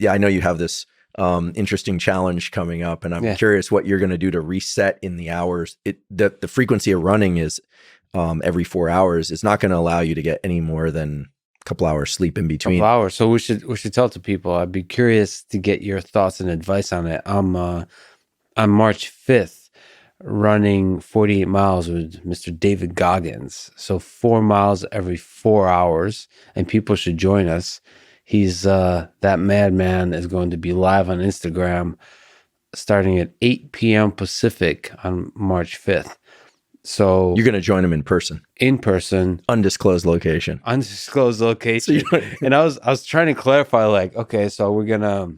I know you have this interesting challenge coming up, and I'm curious what you're going to do to reset in the hours. The frequency of running is every 4 hours. It's not going to allow you to get any more than a couple hours sleep in between. Couple hours. So we should tell to people. I'd be curious to get your thoughts and advice on it. I'm on March 5th running 48 miles with Mr. David Goggins. So 4 miles every 4 hours, and people should join us. He's that madman is going to be live on Instagram starting at 8 p.m. Pacific on March 5th. So you're going to join him in person. Undisclosed location. And I was trying to clarify, like, okay, so we're gonna,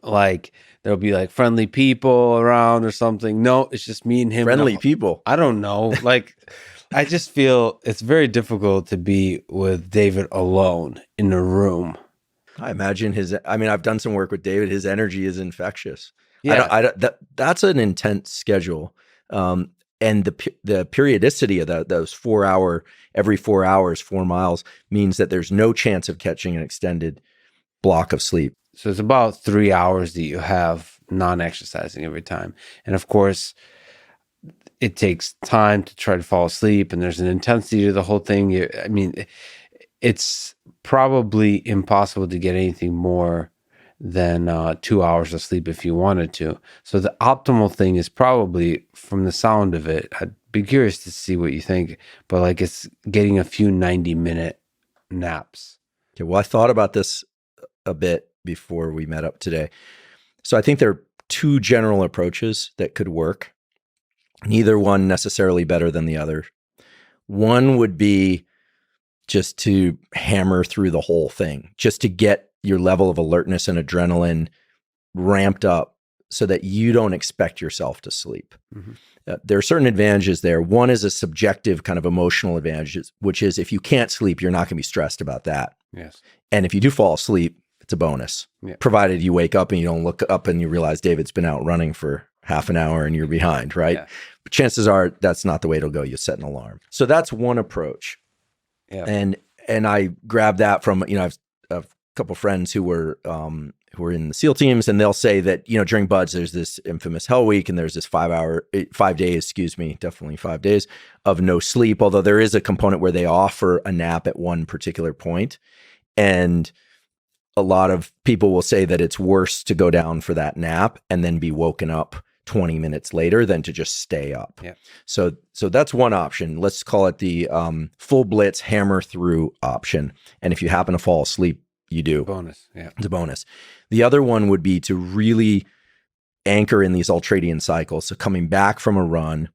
like, there'll be like friendly people around or something. No, it's just me and him. Friendly people. I don't know. Like, I just feel it's very difficult to be with David alone in a room. I imagine I've done some work with David. His energy is infectious. Yeah. That's an intense schedule. And the periodicity of those 4 hour, every 4 hours, 4 miles means that there's no chance of catching an extended block of sleep. So it's about 3 hours that you have non-exercising every time. And of course, it takes time to try to fall asleep, and there's an intensity to the whole thing. It's probably impossible to get anything more than 2 hours of sleep if you wanted to. So the optimal thing is probably, from the sound of it, I'd be curious to see what you think, but like, it's getting a few 90-minute naps. Okay, well, I thought about this a bit before we met up today. So I think there are two general approaches that could work. Neither one necessarily better than the other. One would be just to hammer through the whole thing, just to get your level of alertness and adrenaline ramped up so that you don't expect yourself to sleep. Mm-hmm. There are certain advantages there. One is a subjective kind of emotional advantage, which is if you can't sleep, you're not going to be stressed about that. Yes. And if you do fall asleep, it's a bonus, provided you wake up and you don't look up and you realize David's been out running for half an hour and you're behind, right? Yeah. But chances are that's not the way it'll go. You set an alarm. So that's one approach. Yeah. And I grabbed that from, I've a couple friends who were in the SEAL teams, and they'll say that, during BUD/S, there's this infamous Hell Week, and there's this 5 days, definitely 5 days of no sleep. Although there is a component where they offer a nap at one particular point. And a lot of people will say that it's worse to go down for that nap and then be woken up 20 minutes later than to just stay up. Yeah. So that's one option. Let's call it the full blitz hammer through option. And if you happen to fall asleep, you do. Bonus. Yeah. It's a bonus. The other one would be to really anchor in these ultradian cycles. So coming back from a run,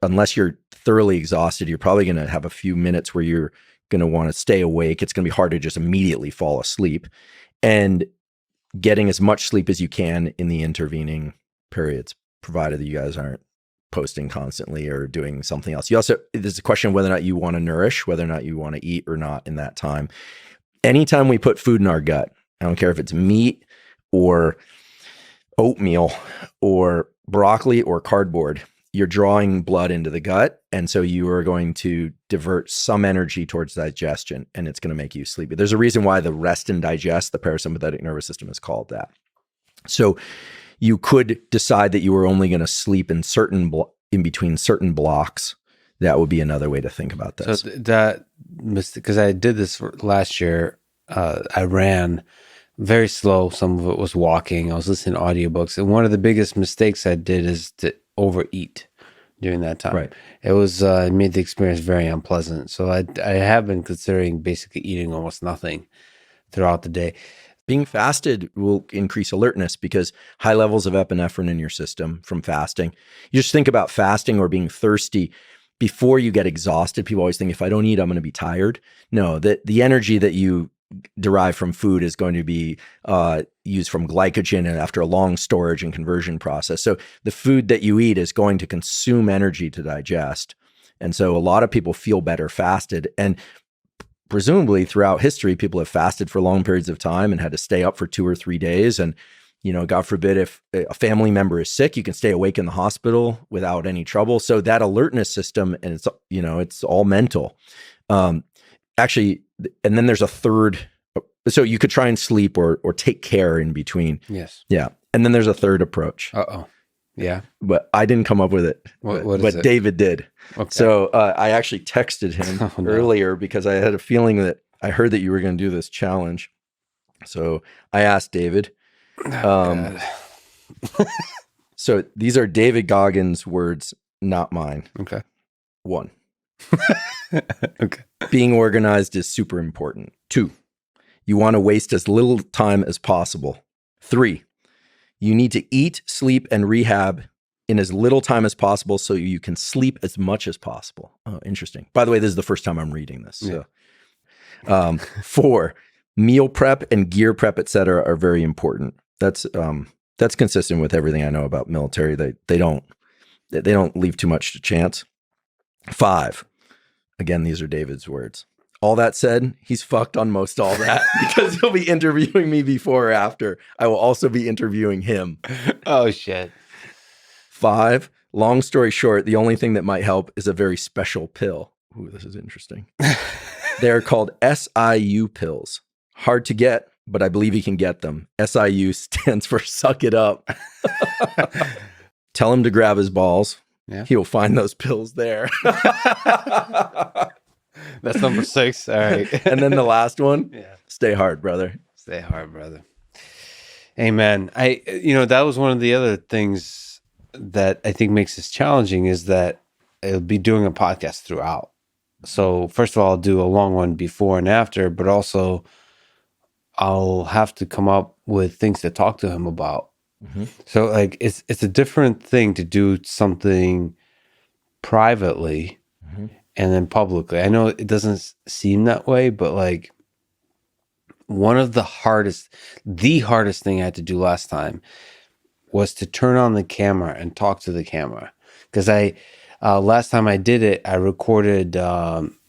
unless you're thoroughly exhausted, you're probably going to have a few minutes where you're going to want to stay awake. It's going to be hard to just immediately fall asleep, and getting as much sleep as you can in the intervening periods, provided that you guys aren't posting constantly or doing something else. There's a question of whether or not you want to nourish, whether or not you want to eat or not in that time. Anytime we put food in our gut, I don't care if it's meat or oatmeal or broccoli or cardboard, you're drawing blood into the gut. And so you are going to divert some energy towards digestion, and it's going to make you sleepy. There's a reason why the rest and digest, the parasympathetic nervous system, is called that. So you could decide that you were only going to sleep in between certain blocks. That would be another way to think about this. So because I did this last year, I ran very slow. Some of it was walking. I was listening to audiobooks. And one of the biggest mistakes I did is to overeat during that time. Right. It was, it made the experience very unpleasant. So I have been considering basically eating almost nothing throughout the day. Being fasted will increase alertness because high levels of epinephrine in your system from fasting. You just think about fasting or being thirsty before you get exhausted. People always think, if I don't eat, I'm going to be tired. No, the energy that you derive from food is going to be used from glycogen and after a long storage and conversion process. So the food that you eat is going to consume energy to digest. And so a lot of people feel better fasted. And presumably throughout history, people have fasted for long periods of time and had to stay up for 2 or 3 days. And, God forbid, if a family member is sick, you can stay awake in the hospital without any trouble. So that alertness system, and it's all mental. Actually, and then there's a third So you could try and sleep or take care in between. Yes. Yeah. And then there's a third approach. Uh-oh. Yeah. But I didn't come up with it. What is but it? David did. Okay. So I actually texted him earlier because I had a feeling that I heard that you were going to do this challenge. So I asked David. God. So these are David Goggins' words, not mine. Okay. 1. Okay. Being organized is super important. 2. You want to waste as little time as possible. 3. You need to eat, sleep, and rehab in as little time as possible so you can sleep as much as possible. Oh, interesting. By the way, this is the first time I'm reading this. So. Yeah. 4, meal prep and gear prep, et cetera, are very important. That's consistent with everything I know about military. They don't leave too much to chance. 5, again, these are David's words. All that said, he's fucked on most all that because he'll be interviewing me before or after. I will also be interviewing him. Oh, shit. 5, long story short, the only thing that might help is a very special pill. Ooh, this is interesting. They're called SIU pills. Hard to get, but I believe you can get them. SIU stands for suck it up. Tell him to grab his balls. Yeah. He'll find those pills there. That's number 6. All right. And then the last one, Yeah. Stay hard, brother. Stay hard, brother. Amen. That was one of the other things that I think makes this challenging is that I'll be doing a podcast throughout. So first of all, I'll do a long one before and after, but also I'll have to come up with things to talk to him about. Mm-hmm. So like it's a different thing to do something privately and then publicly. I know it doesn't seem that way, but like one of the hardest thing I had to do last time was to turn on the camera and talk to the camera. Because last time I did it, I recorded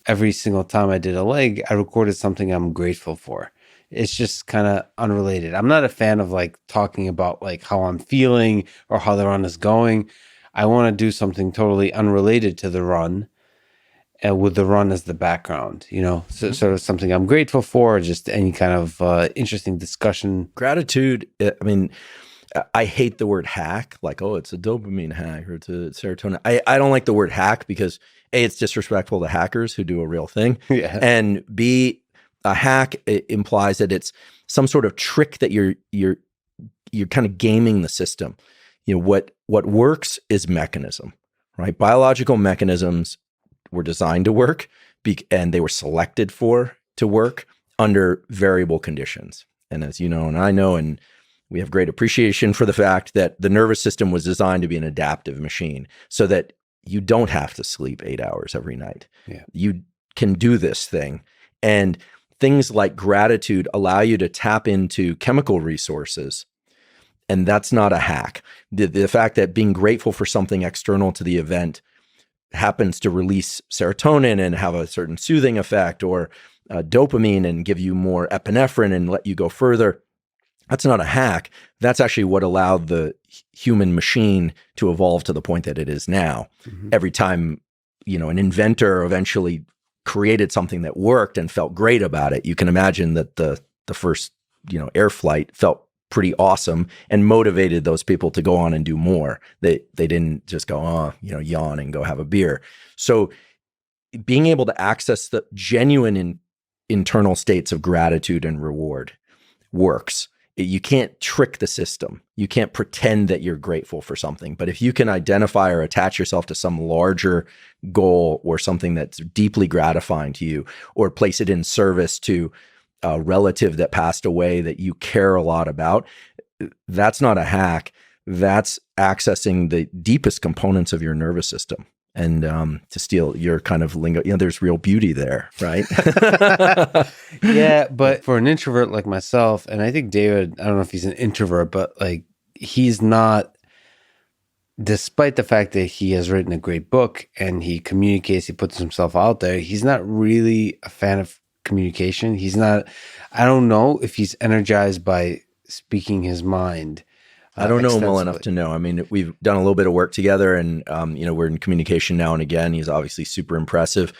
every single time I did a leg, I recorded something I'm grateful for. It's just kind of unrelated. I'm not a fan of like talking about like how I'm feeling or how the run is going. I want to do something totally unrelated to the run. And with the run as the background, so sort of something I'm grateful for, just any kind of interesting discussion. Gratitude. I mean, I hate the word hack, like, oh, it's a dopamine hack or it's a serotonin. I don't like the word hack because A, it's disrespectful to hackers who do a real thing. Yeah. And B, a hack implies that it's some sort of trick that you're kind of gaming the system. What works is mechanism, right? Biological mechanisms were designed to work and they were selected to work under variable conditions. And as you know, and I know, and we have great appreciation for the fact that the nervous system was designed to be an adaptive machine so that you don't have to sleep 8 hours every night. Yeah. You can do this thing. And things like gratitude allow you to tap into chemical resources. And that's not a hack. The fact that being grateful for something external to the event happens to release serotonin and have a certain soothing effect, or dopamine and give you more epinephrine and let you go further. That's not a hack. That's actually what allowed the human machine to evolve to the point that it is now. Mm-hmm. Every time, an inventor eventually created something that worked and felt great about it, you can imagine that the first, air flight felt pretty awesome and motivated those people to go on and do more. They didn't just go, yawn and go have a beer. So being able to access the genuine internal states of gratitude and reward works. You can't trick the system. You can't pretend that you're grateful for something. But if you can identify or attach yourself to some larger goal or something that's deeply gratifying to you, or place it in service to a relative that passed away that you care a lot about, that's not a hack. That's accessing the deepest components of your nervous system. And to steal your kind of lingo, there's real beauty there, right? Yeah, but for an introvert like myself, and I think David, I don't know if he's an introvert, but like he's not, despite the fact that he has written a great book and he communicates, he puts himself out there, he's not really a fan of communication. He's not, I don't know if he's energized by speaking his mind. I don't know him well enough to know. I mean, we've done a little bit of work together and, we're in communication now and again. He's obviously super impressive.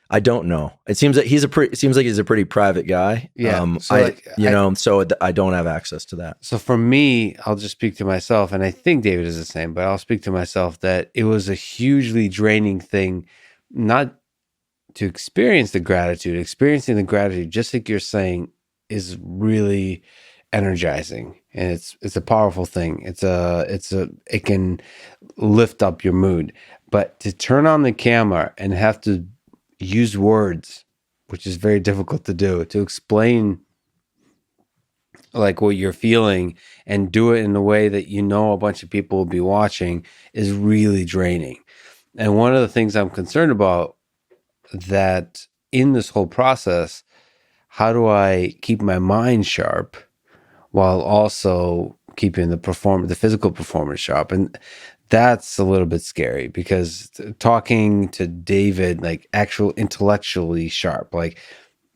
I don't know. It seems like he's a pretty private guy. Yeah. So I don't have access to that. So for me, I'll just speak to myself, and I think David is the same, but I'll speak to myself that it was a hugely draining thing, not to experience the gratitude. Experiencing the gratitude, just like you're saying, is really energizing, and it's a powerful thing. It can lift up your mood. But to turn on the camera and have to use words, which is very difficult to do, to explain like what you're feeling and do it in a way that a bunch of people will be watching, is really draining. And one of the things I'm concerned about, that in this whole process, how do I keep my mind sharp while also keeping the physical performance sharp? And that's a little bit scary, because talking to David, like actual intellectually sharp, like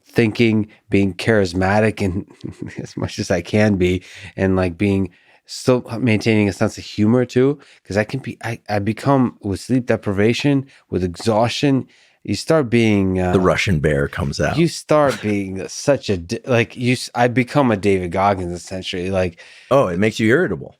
thinking, being charismatic and as much as I can be, and like being still maintaining a sense of humor too, because I become, with sleep deprivation, with exhaustion, you start being the Russian bear comes out. You start being such a I become a David Goggins essentially. Like, oh, it makes you irritable.